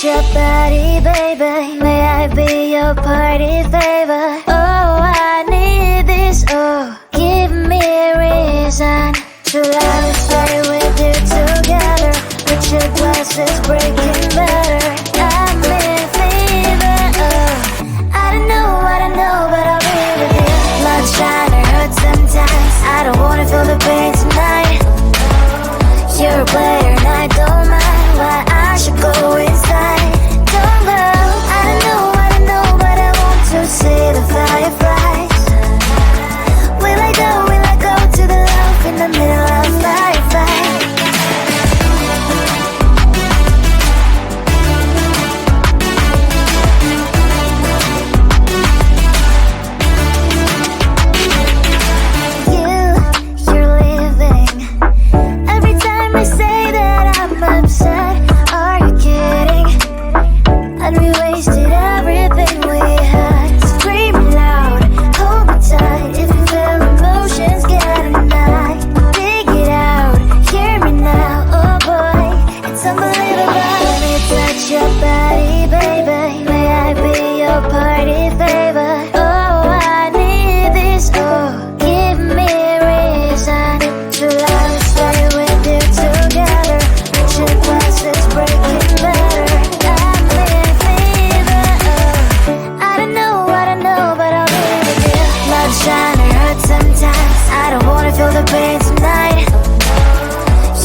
your body, baby. May I be your party favor? Oh, I need this. Oh, give me a reason to let me stay with you together. With your glasses breaking better. I'm in fever. Oh, I don't know what I know, but I'll be with you. Blood trying to hurt sometimes. I don't wanna feel the pain tonight. You're a player and I don't mind why I should go inside. Don't go. I don't know what I know, but I want to see the fireflies. Will I go to the love in the middle of firefight? You're leaving. Every time I say that I'm upset, are you kidding? And we wasted everything we had. Screaming loud, hold me tight. If you feel emotions, get a knife. Dig it out, hear me now. Oh boy, it's unbelievable. Let me touch your body, baby. May I be your party favor? Oh, I need this. Oh, give me a reason to let me stay with you together. With your glasses breaking better. I'm in fever. Oh, I don't know what I know, but I'll be with you. Blood trying to hurt sometimes. I don't wanna feel the pain tonight.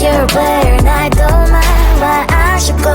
You're a player and I don't mind why I should go